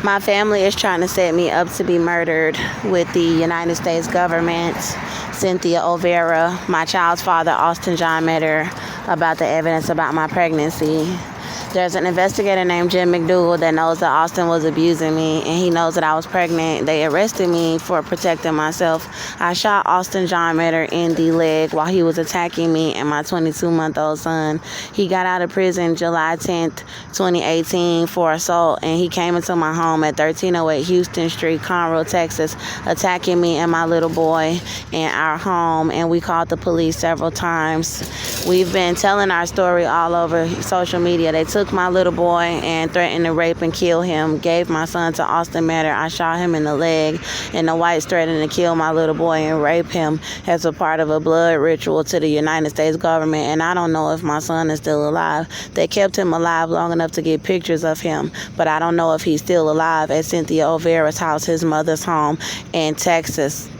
My family is trying to set me up to be murdered with the United States government. Cynthia Olvera, my child's father, Austin John, met her about the evidence about my pregnancy. There's an investigator named Jim McDougal that knows that Austin was abusing me, and he knows that I was pregnant. They arrested me for protecting myself. I shot Austin John Metter in the leg while he was attacking me and my 22-month-old son. He got out of prison July 10th, 2018 for assault, and he came into my home at 1308 Houston Street, Conroe, Texas, attacking me and my little boy in our home, and we called the police several times. We've been telling our story all over social media. They took my little boy and threatened to rape and kill him, gave my son to Austin Metter. I shot him in the leg, and the whites threatened to kill my little boy and rape him as a part of a blood ritual to the United States government, and I don't know if my son is still alive. They kept him alive long enough to get pictures of him, but I don't know if he's still alive at Cynthia Olvera's house, his mother's home in Texas.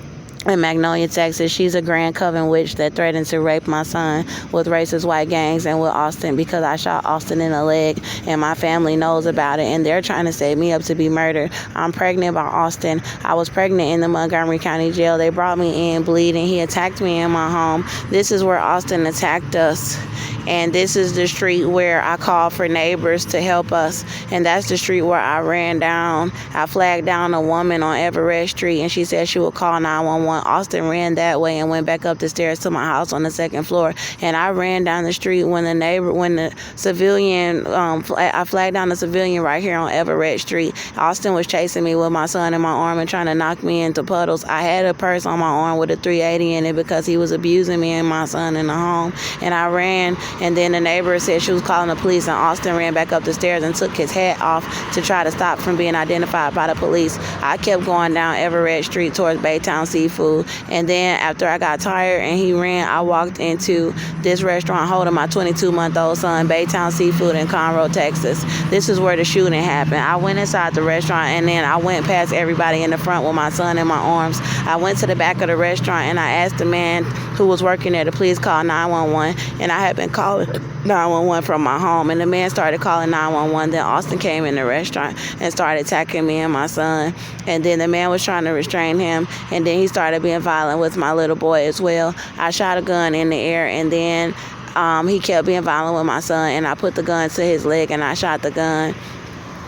In Magnolia, Texas. She's a Grand Coven witch that threatened to rape my son with racist white gangs and with Austin because I shot Austin in the leg, and my family knows about it, and they're trying to set me up to be murdered. I'm pregnant by Austin. I was pregnant in the Montgomery County Jail. They brought me in bleeding. He attacked me in my home. This is where Austin attacked us, and this is the street where I called for neighbors to help us, and that's the street where I flagged down a woman on Everett Street, and she said she would call 911. Austin ran that way and went back up the stairs to my house on the second floor, and I ran down the street when I flagged down the civilian right here on Everett Street. Austin was chasing me with my son in my arm and trying to knock me into puddles. I had a purse on my arm with a 380 in it because he was abusing me and my son in the home, and I ran, and then the neighbor said she was calling the police, and Austin ran back up the stairs and took his hat off to try to stop from being identified by the police. I kept going down Everett Street towards Baytown Seafood, and then after I got tired and he ran, I walked into this restaurant holding my 22-month-old son, Baytown Seafood in Conroe, Texas. This is where the shooting happened. I went inside the restaurant, and then I went past everybody in the front with my son in my arms. I went to the back of the restaurant, and I asked the man who was working there to please call 911, and I had been calling 911 from my home, and the man started calling 911. Then Austin came in the restaurant and started attacking me and my son, and then the man was trying to restrain him, and then he started being violent with my little boy as well. I shot a gun in the air, and then he kept being violent with my son, and I put the gun to his leg, and I shot the gun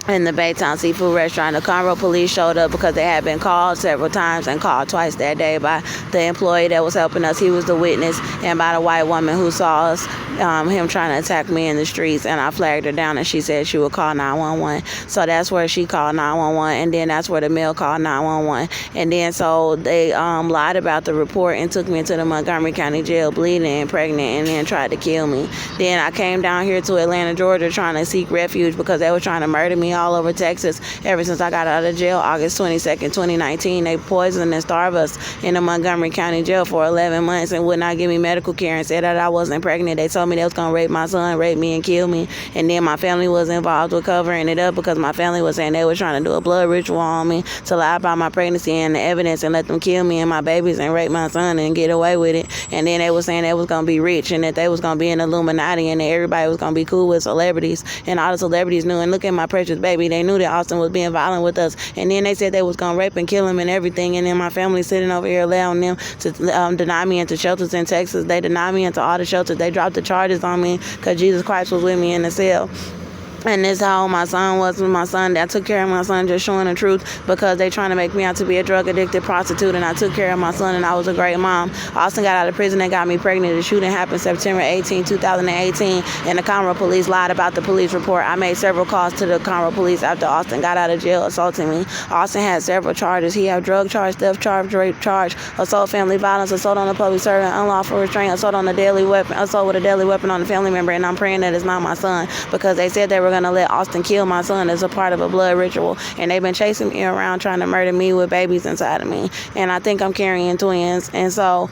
in the Baytown Seafood restaurant. The Conroe police showed up because they had been called several times and called twice that day by the employee that was helping us. He was the witness, and by the white woman who saw us, him trying to attack me in the streets, and I flagged her down, and she said she would call 911. So that's where she called 911, and then that's where the male called 911. And then so they lied about the report and took me into the Montgomery County Jail bleeding and pregnant, and then tried to kill me. Then I came down here to Atlanta, Georgia, trying to seek refuge because they were trying to murder me all over Texas ever since I got out of jail August 22nd, 2019. They poisoned and starved us in the Montgomery County Jail for 11 months and would not give me medical care and said that I wasn't pregnant. They told me they was going to rape my son, rape me, and kill me. And then my family was involved with covering it up because my family was saying they were trying to do a blood ritual on me to lie about my pregnancy and the evidence and let them kill me and my babies and rape my son and get away with it. And then they were saying they was going to be rich and that they was going to be in Illuminati and that everybody was going to be cool with celebrities, and all the celebrities knew. And look at my precious baby. They knew that Austin was being violent with us, and then they said they was gonna rape and kill him and everything. And then my family sitting over here allowing them to deny me into shelters in Texas. They denied me into all the shelters. They dropped the charges on me because Jesus Christ was with me in the cell. And this how old my son was with my son. I took care of my son, just showing the truth, because they trying to make me out to be a drug-addicted prostitute, and I took care of my son, and I was a great mom. Austin got out of prison and got me pregnant. The shooting happened September 18, 2018, and the Conroe police lied about the police report. I made several calls to the Conroe police after Austin got out of jail assaulting me. Austin had several charges. He had drug charge, theft charge, rape charge, assault, family violence, assault on a public servant, unlawful restraint, assault on a deadly weapon, assault with a deadly weapon on a family member, and I'm praying that it's not my son, because they said they were going to let Austin kill my son as a part of a blood ritual, and they've been chasing me around trying to murder me with babies inside of me, and I think I'm carrying twins. And so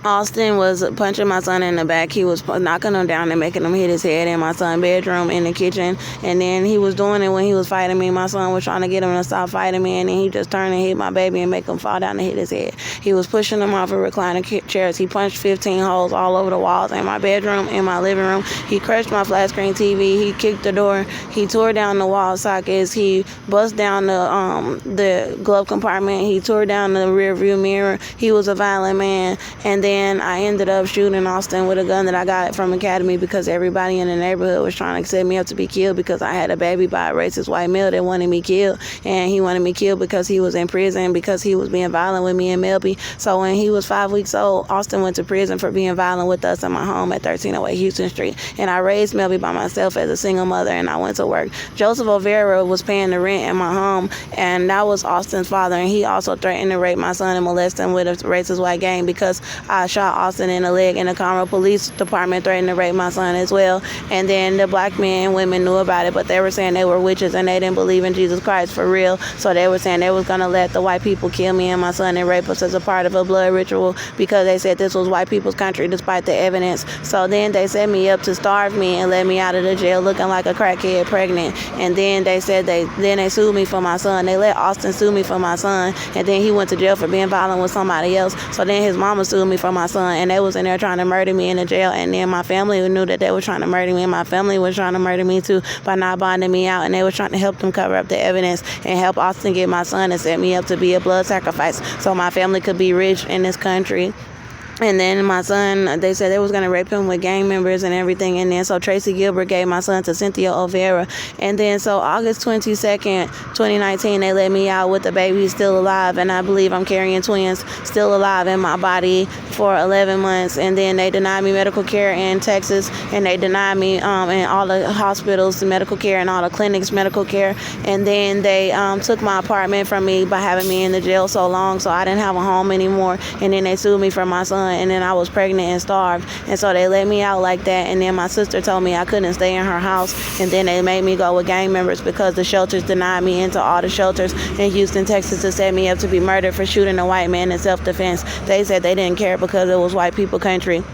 Austin was punching my son in the back. He was knocking him down and making him hit his head in my son's bedroom in the kitchen. And then he was doing it when he was fighting me. My son was trying to get him to stop fighting me. And then he just turned and hit my baby and make him fall down and hit his head. He was pushing him off of recliner chairs. He punched 15 holes all over the walls in my bedroom, in my living room. He crushed my flat screen TV. He kicked the door. He tore down the wall sockets. He bust down the glove compartment. He tore down the rear view mirror. He was a violent man. And then I ended up shooting Austin with a gun that I got from Academy because everybody in the neighborhood was trying to set me up to be killed because I had a baby by a racist white male that wanted me killed. And he wanted me killed because he was in prison because he was being violent with me and Melby. So when he was 5 weeks old, Austin went to prison for being violent with us in my home at 1308 Houston Street. And I raised Melby by myself as a single mother, and I went to work. Joseph O'Vera was paying the rent in my home, and that was Austin's father. And he also threatened to rape my son and molest him with a racist white gang because I shot Austin in the leg, and the Conroe Police Department threatened to rape my son as well. And then the black men and women knew about it, but they were saying they were witches and they didn't believe in Jesus Christ for real. So they were saying they was going to let the white people kill me and my son and rape us as a part of a blood ritual because they said this was white people's country despite the evidence. So then they set me up to starve me and let me out of the jail looking like a crackhead pregnant. And then they said they sued me for my son. They let Austin sue me for my son, and then he went to jail for being violent with somebody else. So then his mama sued me for my son, and they was in there trying to murder me in the jail. And then my family knew that they were trying to murder me, and my family was trying to murder me too by not bonding me out. And they were trying to help them cover up the evidence and help Austin get my son and set me up to be a blood sacrifice so my family could be rich in this country. And then my son, they said they was going to rape him with gang members and everything. And then so Tracy Gilbert gave my son to Cynthia O'Vera. And then so August 22nd, 2019, they let me out with the baby still alive. And I believe I'm carrying twins still alive in my body for 11 months. And then they denied me medical care in Texas. And they denied me in all the hospitals medical care and all the clinics medical care. And then they took my apartment from me by having me in the jail so long. So I didn't have a home anymore. And then they sued me for my son. And then I was pregnant and starved, and so they let me out like that. And then my sister told me I couldn't stay in her house, and then they made me go with gang members because the shelters denied me into all the shelters in Houston, Texas to set me up to be murdered for shooting a white man in self-defense. They said they didn't care because it was white people country.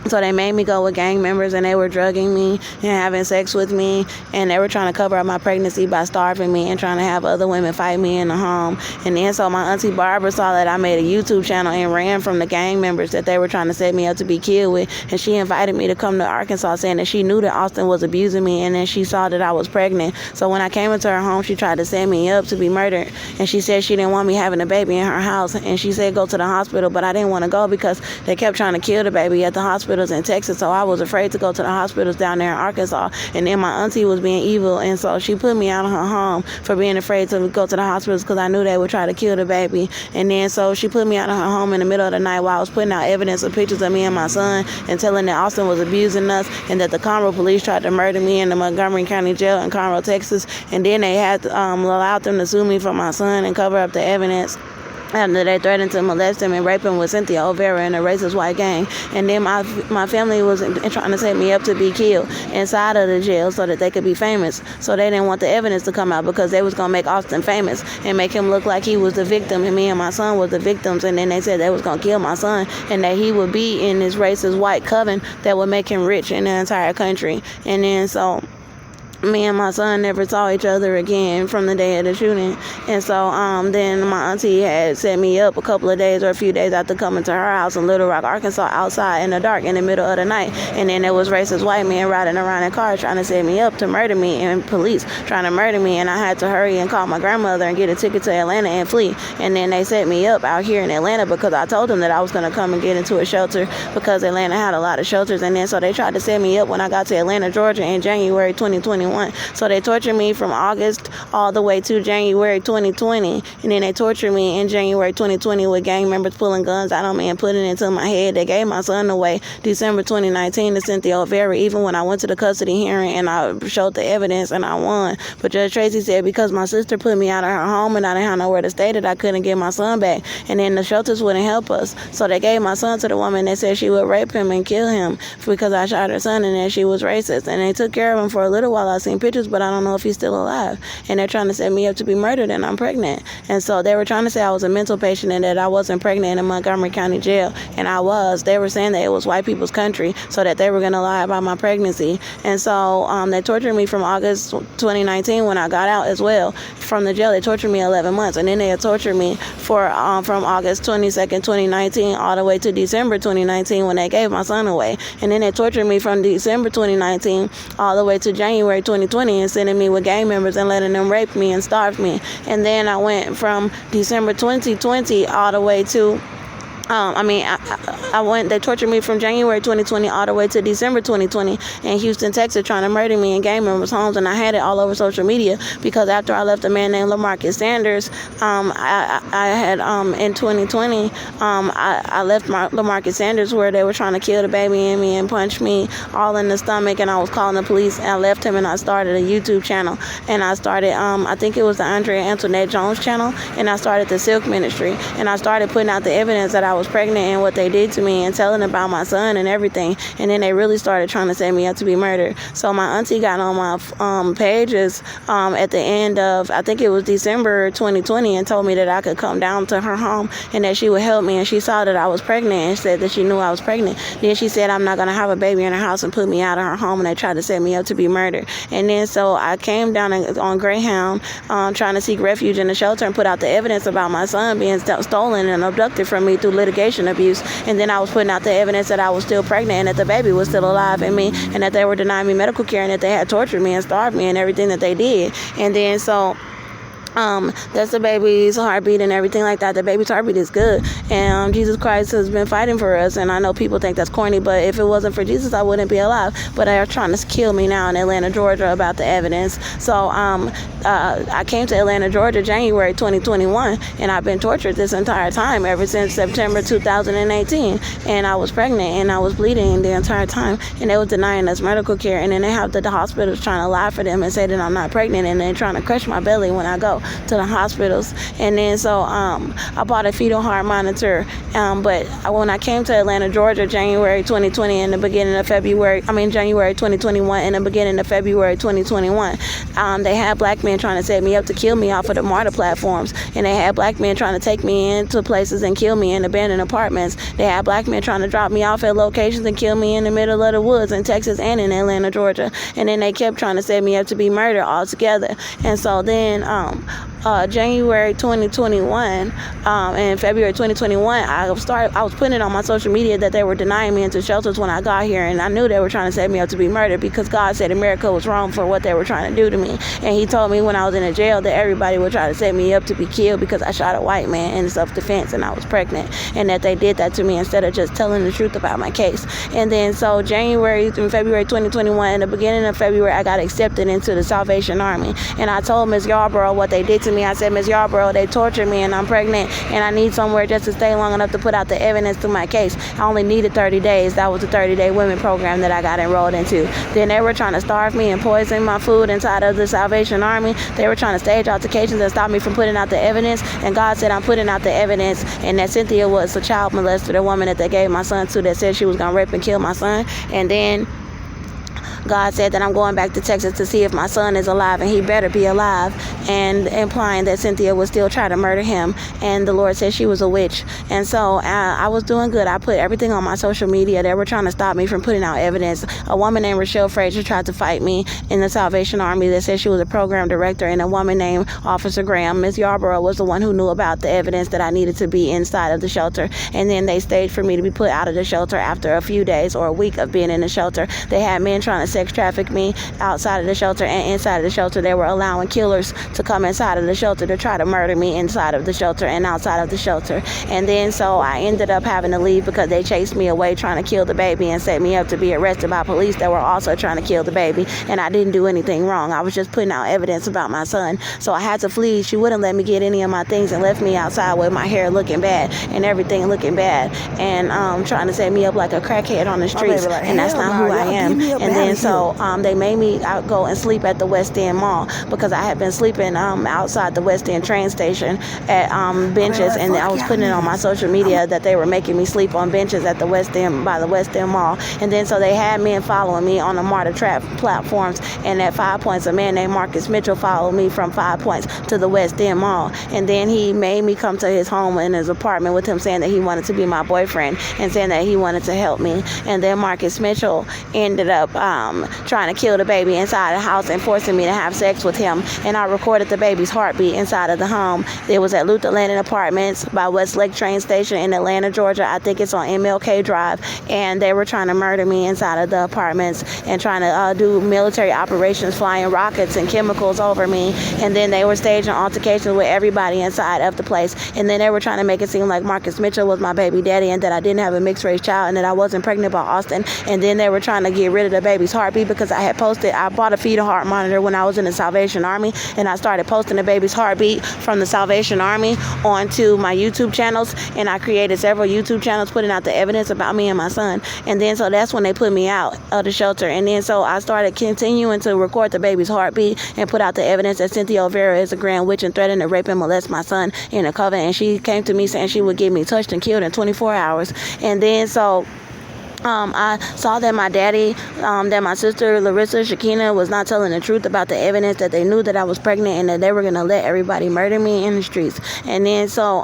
So they made me go with gang members, and they were drugging me and having sex with me, and they were trying to cover up my pregnancy by starving me and trying to have other women fight me in the home. And then so my auntie Barbara saw that I made a YouTube channel and ran from the gang members that they were trying to set me up to be killed with, and she invited me to come to Arkansas, saying that she knew that Austin was abusing me, and then she saw that I was pregnant. So when I came into her home, she tried to set me up to be murdered, and she said she didn't want me having a baby in her house, and she said go to the hospital, but I didn't want to go because they kept trying to kill the baby at the hospitals in Texas, so I was afraid to go to the hospitals down there in Arkansas. And then my auntie was being evil, and so she put me out of her home for being afraid to go to the hospitals because I knew they would try to kill the baby. And then so she put me out of her home in the middle of the night while I was putting out evidence of pictures of me and my son and telling that Austin was abusing us and that the Conroe police tried to murder me in the Montgomery County Jail in Conroe, Texas. And then they had allowed them to sue me for my son and cover up the evidence. And they threatened to molest him and rape him with Cynthia O'Vera and a racist white gang. And then my family was trying to set me up to be killed inside of the jail so that they could be famous. So they didn't want the evidence to come out because they was going to make Austin famous and make him look like he was the victim and me and my son was the victims. And then they said they was going to kill my son and that he would be in this racist white coven that would make him rich in the entire country. And then so me and my son never saw each other again from the day of the shooting. And so then my auntie had set me up a couple of days or a few days after coming to her house in Little Rock, Arkansas, outside in the dark in the middle of the night. And then there was racist white men riding around in cars trying to set me up to murder me, and police trying to murder me. And I had to hurry and call my grandmother and get a ticket to Atlanta and flee. And then they set me up out here in Atlanta because I told them that I was going to come and get into a shelter because Atlanta had a lot of shelters. And then so they tried to set me up when I got to Atlanta, Georgia in January 2021. So they tortured me from August all the way to January 2020. And then they tortured me in January 2020 with gang members pulling guns out on me and putting it into my head. They gave my son away December 2019 to Cynthia O'Vera, even when I went to the custody hearing and I showed the evidence and I won. But Judge Tracy said because my sister put me out of her home and I didn't have nowhere to stay that I couldn't get my son back. And then the shelters wouldn't help us. So they gave my son to the woman that said she would rape him and kill him because I shot her son and that she was racist. And they took care of him for a little while seen pictures, but I don't know if he's still alive. And they're trying to set me up to be murdered, and I'm pregnant. And so they were trying to say I was a mental patient and that I wasn't pregnant in Montgomery County Jail, and I was. They were saying that it was white people's country, so that they were going to lie about my pregnancy. And so they tortured me from August 2019 when I got out as well from the jail. They tortured me 11 months, and then they had tortured me for from August 22nd, 2019 all the way to December 2019 when they gave my son away. And then they tortured me from December 2019 all the way to January 2020 and sending me with gang members and letting them rape me and starve me. And then I went from December 2020 all the way to they tortured me from January 2020 all the way to December 2020 in Houston, Texas, trying to murder me in gang members' homes. And I had it all over social media because after I left a man named LaMarcus Sanders, in 2020, I left LaMarcus Sanders where they were trying to kill the baby in me and punch me all in the stomach. And I was calling the police. And I left him and I started a YouTube channel. And I started, I think it was the Andrea Jones channel. And I started the Silk Ministry. And I started putting out the evidence that I was pregnant and what they did to me and telling about my son and everything. And then they really started trying to set me up to be murdered. So my auntie got on my pages at the end of, I think it was December 2020, and told me that I could come down to her home and that she would help me. And she saw that I was pregnant and said that she knew I was pregnant. Then she said I'm not going to have a baby in her house and put me out of her home, and they tried to set me up to be murdered. And then so I came down on Greyhound trying to seek refuge in the shelter and put out the evidence about my son being stolen and abducted from me through litigation abuse. And then I was putting out the evidence that I was still pregnant and that the baby was still alive in me and that they were denying me medical care and that they had tortured me and starved me and everything that they did. And then so that's the baby's heartbeat and everything like that. The baby's heartbeat is good, and Jesus Christ has been fighting for us. And I know people think that's corny, but if it wasn't for Jesus, I wouldn't be alive. But they're trying to kill me now in Atlanta, Georgia, about the evidence. So I came to Atlanta, Georgia, January 2021, and I've been tortured this entire time ever since September 2018. And I was pregnant and I was bleeding the entire time, and they were denying us medical care. And then they have the hospitals trying to lie for them and say that I'm not pregnant, and they're trying to crush my belly when I go to the hospitals. And then so I bought a fetal heart monitor, but when I came to Atlanta, Georgia, January 2020 and the beginning of January 2021 and the beginning of February 2021, they had black men trying to set me up to kill me off of the MARTA platforms, and they had black men trying to take me into places and kill me in abandoned apartments. They had black men trying to drop me off at locations and kill me in the middle of the woods in Texas and in Atlanta, Georgia. And then they kept trying to set me up to be murdered altogether. And so then January 2021 and February 2021, I was putting it on my social media that they were denying me into shelters when I got here, and I knew they were trying to set me up to be murdered because God said America was wrong for what they were trying to do to me. And he told me when I was in the jail that everybody would try to set me up to be killed because I shot a white man in self-defense and I was pregnant, and that they did that to me instead of just telling the truth about my case. And then so January through February 2021, in the beginning of February, I got accepted into the Salvation Army, and I told Ms. Yarborough what they did to me. I said, Ms. Yarborough, they tortured me and I'm pregnant and I need somewhere just to stay long enough to put out the evidence to my case. I only needed 30 days. That was the 30-day women program that I got enrolled into. Then they were trying to starve me and poison my food inside of the Salvation Army. They were trying to stage altercations and stop me from putting out the evidence. And God said, I'm putting out the evidence, and that Cynthia was a child molester, the woman that they gave my son to, that said she was going to rape and kill my son. And then God said that I'm going back to Texas to see if my son is alive, and he better be alive, and implying that Cynthia would still try to murder him. And the Lord said she was a witch. And so I was doing good. I put everything on my social media. They were trying to stop me from putting out evidence. A woman named Rochelle Frazier tried to fight me in the Salvation Army that said she was a program director, and a woman named Officer Graham, Ms. Yarborough, was the one who knew about the evidence that I needed to be inside of the shelter. And then they staged for me to be put out of the shelter after a few days or a week of being in the shelter. They had men trying to sex traffic me outside of the shelter and inside of the shelter. They were allowing killers to come inside of the shelter to try to murder me inside of the shelter and outside of the shelter. And then so I ended up having to leave because they chased me away trying to kill the baby and set me up to be arrested by police that were also trying to kill the baby. And I didn't do anything wrong. I was just putting out evidence about my son. So I had to flee. She wouldn't let me get any of my things and left me outside with my hair looking bad and everything looking bad, and trying to set me up like a crackhead on the streets. And that's not who I am. And then so they made me go and sleep at the West End Mall because I had been sleeping outside the West End train station at benches, and I was putting it on my social media that they were making me sleep on benches at the West End, by the West End Mall. And then so they had men following me on the Marta Trap platforms, and at 5 Points, a man named Marcus Mitchell followed me from 5 Points to the West End Mall. And then he made me come to his home in his apartment with him, saying that he wanted to be my boyfriend and saying that he wanted to help me. And then Marcus Mitchell ended up trying to kill the baby inside the house and forcing me to have sex with him. And I recorded the baby's heartbeat inside of the home. It was at Luther Landing Apartments by Westlake train station in Atlanta, Georgia. I think it's on MLK Drive. And they were trying to murder me inside of the apartments and trying to do military operations, flying rockets and chemicals over me. And then they were staging altercations with everybody inside of the place. And then they were trying to make it seem like Marcus Mitchell was my baby daddy and that I didn't have a mixed race child and that I wasn't pregnant by Austin. And then they were trying to get rid of the baby's heartbeat because I bought a fetal heart monitor when I was in the Salvation Army, and I started posting the baby's heartbeat from the Salvation Army onto my YouTube channels, and I created several YouTube channels putting out the evidence about me and my son. And then so that's when they put me out of the shelter. And then so I started continuing to record the baby's heartbeat and put out the evidence that Cynthia Olvera is a grand witch and threatened to rape and molest my son in a coven. And she came to me saying she would get me touched and killed in 24 hours. And then so I saw that my daddy, that my sister Larissa Shakina was not telling the truth about the evidence, that they knew that I was pregnant and that they were going to let everybody murder me in the streets. And then so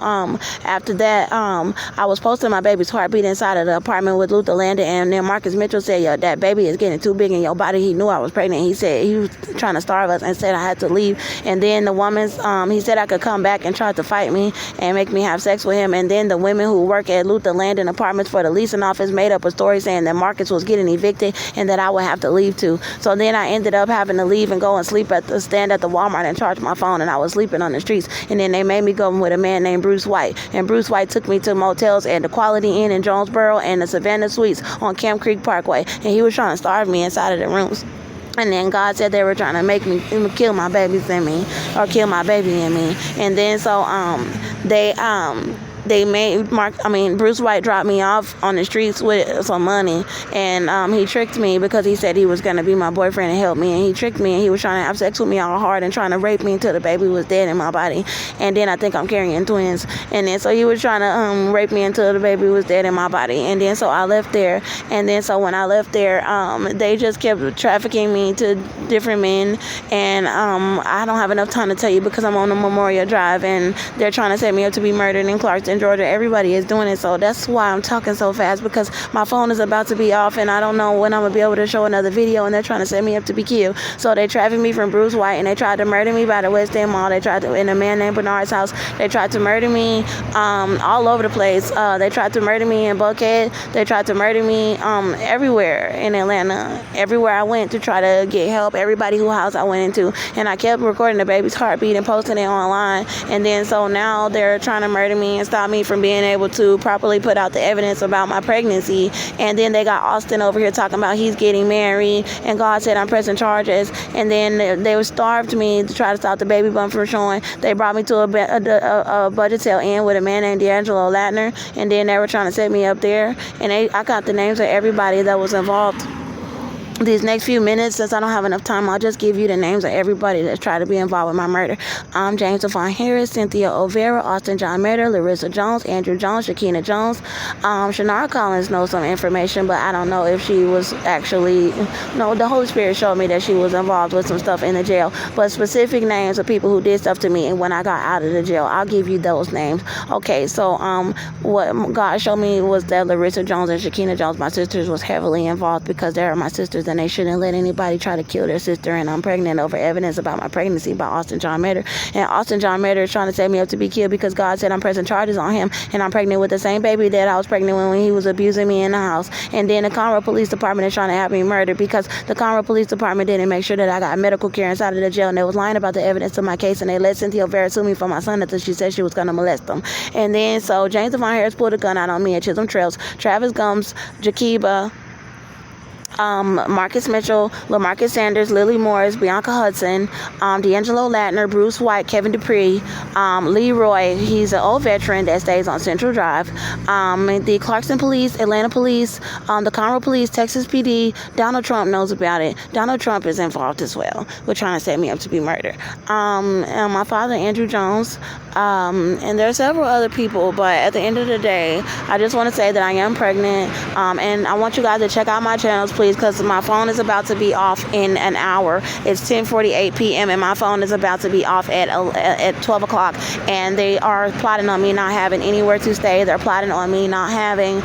after that, I was posting my baby's heartbeat inside of the apartment with Luther Landon, and then Marcus Mitchell said, "Yo, that baby is getting too big in your body." He knew I was pregnant. He said he was trying to starve us and said I had to leave. And then the woman's, he said I could come back and try to fight me and make me have sex with him. And then the women who work at Luther Landon Apartments for the leasing office made up a story saying that Marcus was getting evicted and that I would have to leave too. So then I ended up having to leave and go and sleep at the stand at the Walmart and charge my phone, and I was sleeping on the streets. And then they made me go with a man named Bruce White, and Bruce White took me to motels at the Quality Inn in Jonesboro and the Savannah Suites on Camp Creek Parkway, and he was trying to starve me inside of the rooms. And then God said they were trying to make me kill my babies in me, or kill my baby in me. And then so they made Bruce White dropped me off on the streets with some money, and he tricked me because he said he was going to be my boyfriend and help me, and he tricked me, and he was trying to have sex with me all hard and trying to rape me until the baby was dead in my body. And then I think I'm carrying twins. And then so he was trying to rape me until the baby was dead in my body. And then so I left there, and then so when I left there, they just kept trafficking me to different men, and I don't have enough time to tell you because I'm on the Memorial Drive, and they're trying to set me up to be murdered in Clarkston, Georgia. Everybody is doing it, so that's why I'm talking so fast, because my phone is about to be off and I don't know when I'm gonna be able to show another video, and they're trying to set me up to be killed. So they trafficked me from Bruce White, and they tried to murder me by the West End Mall. They tried to, in a man named Bernard's house, they tried to murder me all over the place. They tried to murder me in Buckhead. They tried to murder me everywhere in Atlanta, everywhere I went to try to get help, everybody whose house I went into. And I kept recording the baby's heartbeat and posting it online. And then so now they're trying to murder me and stop me from being able to properly put out the evidence about my pregnancy. And then they got Austin over here talking about he's getting married, and God said I'm pressing charges. And then they starved me to try to stop the baby bump from showing. They brought me to a budget sale inn with a man named D'Angelo Latner, and then they were trying to set me up there. And I got the names of everybody that was involved. These next few minutes, since I don't have enough time, I'll just give you the names of everybody that's tried to be involved with my murder. I'm James Devon Harris, Cynthia Olvera, Austin John Metter, Larissa Jones, Andrew Jones, Shakina Jones. Shannara Collins knows some information, but I don't know if she was actually... No, the Holy Spirit showed me that she was involved with some stuff in the jail. But specific names of people who did stuff to me and when I got out of the jail, I'll give you those names. Okay, so what God showed me was that Larissa Jones and Shakina Jones, my sisters, was heavily involved because they are my sisters, and they shouldn't let anybody try to kill their sister. And I'm pregnant over evidence about my pregnancy by Austin John Metter. And Austin John Metter is trying to set me up to be killed because God said I'm pressing charges on him, and I'm pregnant with the same baby that I was pregnant with when he was abusing me in the house. And then the Conroe Police Department is trying to have me murdered because the Conroe Police Department didn't make sure that I got medical care inside of the jail, and they was lying about the evidence of my case, and they let Cynthia Olvera sue me for my son until she said she was going to molest him. And then so James Devon Harris pulled a gun out on me at Chisholm Trails. Travis Gums, Jakiba, Marcus Mitchell, LaMarcus Sanders, Lily Morris, Bianca Hudson, D'Angelo Latner, Bruce White, Kevin Dupree, Leroy, he's an old veteran that stays on Central Drive, the Clarkston Police, Atlanta Police, the Conroe Police, Texas PD. Donald Trump knows about it. Donald Trump is involved as well with trying to set me up to be murdered. And my father, Andrew Jones, and there are several other people, but at the end of the day, I just want to say that I am pregnant, and I want you guys to check out my channels, please, because my phone is about to be off in an hour. It's 10:48 p.m. and my phone is about to be off at 12 o'clock, and they are plotting on me not having anywhere to stay. They're plotting on me not having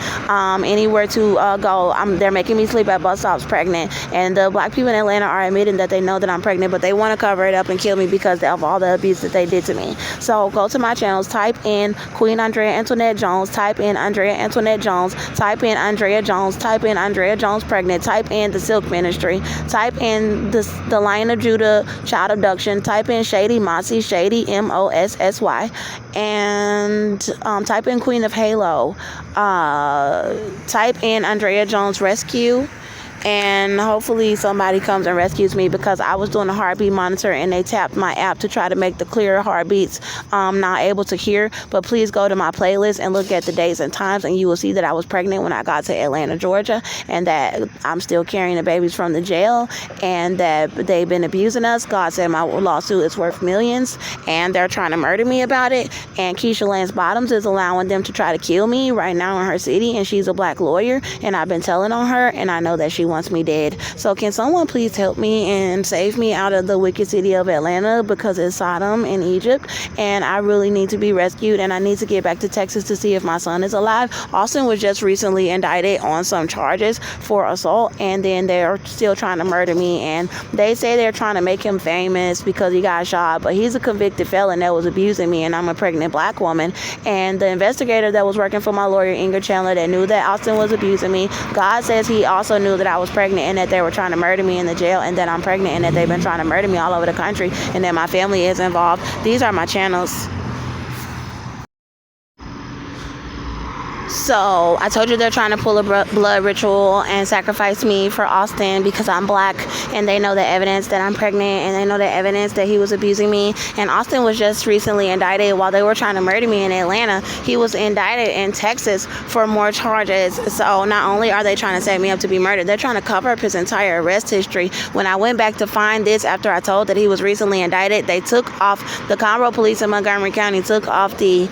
anywhere to go. They're making me sleep at bus stops pregnant, and the black people in Atlanta are admitting that they know that I'm pregnant, but they want to cover it up and kill me because of all the abuse that they did to me. So go to my channels, type in Queen Andrea Antoinette Jones, type in Andrea Antoinette Jones, type in Andrea Jones, type in Andrea Jones pregnant, type in the Silk Ministry, type in the Lion of Judah child abduction, type in Shady Mossy, Shady Mossy, and type in Queen of Halo, type in Andrea Jones rescue, and hopefully somebody comes and rescues me, because I was doing a heartbeat monitor and they tapped my app to try to make the clear heartbeats not able to hear. But please go to my playlist and look at the days and times, and you will see that I was pregnant when I got to Atlanta, Georgia, and that I'm still carrying the babies from the jail, and that they've been abusing us. God said my lawsuit is worth millions, and they're trying to murder me about it. And Keisha Lance Bottoms is allowing them to try to kill me right now in her city, and she's a black lawyer, and I've been telling on her, and I know that she wants me dead. So can someone please help me and save me out of the wicked city of Atlanta, because it's Sodom in Egypt, and I really need to be rescued, and I need to get back to Texas to see if my son is alive. Austin was just recently indicted on some charges for assault, and then they're still trying to murder me, and they say they're trying to make him famous because he got shot, but he's a convicted felon that was abusing me, and I'm a pregnant black woman. And the investigator that was working for my lawyer, Ingrid Chandler, that knew that Austin was abusing me, God says he also knew that I was pregnant, and that they were trying to murder me in the jail, and that I'm pregnant, and that they've been trying to murder me all over the country, and that my family is involved. These are my channels. So I told you they're trying to pull a blood ritual and sacrifice me for Austin because I'm black, and they know the evidence that I'm pregnant, and they know the evidence that he was abusing me. And Austin was just recently indicted while they were trying to murder me in Atlanta. He was indicted in Texas for more charges. So not only are they trying to set me up to be murdered, they're trying to cover up his entire arrest history. When I went back to find this after I told that he was recently indicted, they took off, the Conroe Police in Montgomery County took off the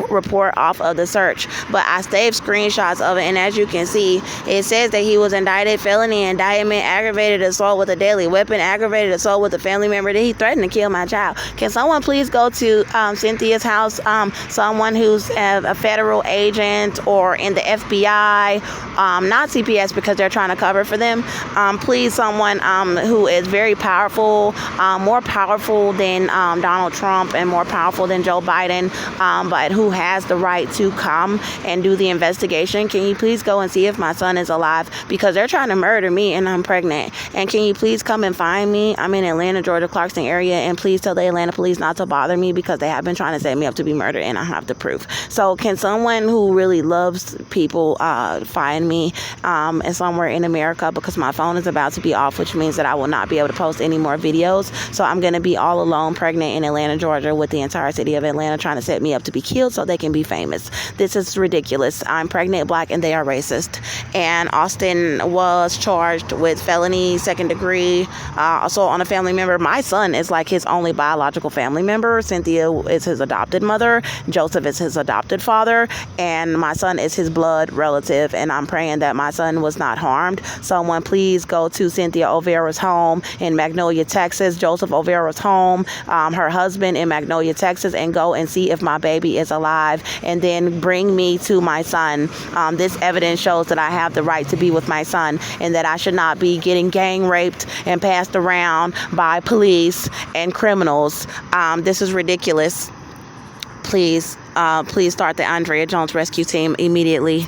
report off of the search, but I saved screenshots of it, and as you can see, it says that he was indicted, felony indictment, aggravated assault with a deadly weapon, aggravated assault with a family member, that he threatened to kill my child. Can someone please go to Cynthia's house, someone who's a federal agent or in the FBI, not CPS because they're trying to cover for them, please, someone who is very powerful, more powerful than Donald Trump and more powerful than Joe Biden, but who has the right to come and do the investigation. Can you please go and see if my son is alive, because they're trying to murder me and I'm pregnant. And can you please come and find me? I'm in Atlanta, Georgia, Clarkston area, and please tell the Atlanta police not to bother me, because they have been trying to set me up to be murdered, and I have the proof. So can someone who really loves people find me and somewhere in America, because my phone is about to be off, which means that I will not be able to post any more videos. So I'm going to be all alone pregnant in Atlanta, Georgia, with the entire city of Atlanta trying to set me up to be killed so they can be famous. This is ridiculous. I'm pregnant, black, and they are racist. And Austin was charged with felony, second degree assault on a family member. My son is like his only biological family member. Cynthia is his adopted mother. Joseph is his adopted father. And my son is his blood relative. And I'm praying that my son was not harmed. Someone please go to Cynthia O'Vera's home in Magnolia, Texas. Joseph O'Vera's home, her husband in Magnolia, Texas, and go and see if my baby is alive, and then bring me to my son. This evidence shows that I have the right to be with my son, and that I should not be getting gang raped and passed around by police and criminals. This is ridiculous. Please start the Andrea Jones rescue team immediately.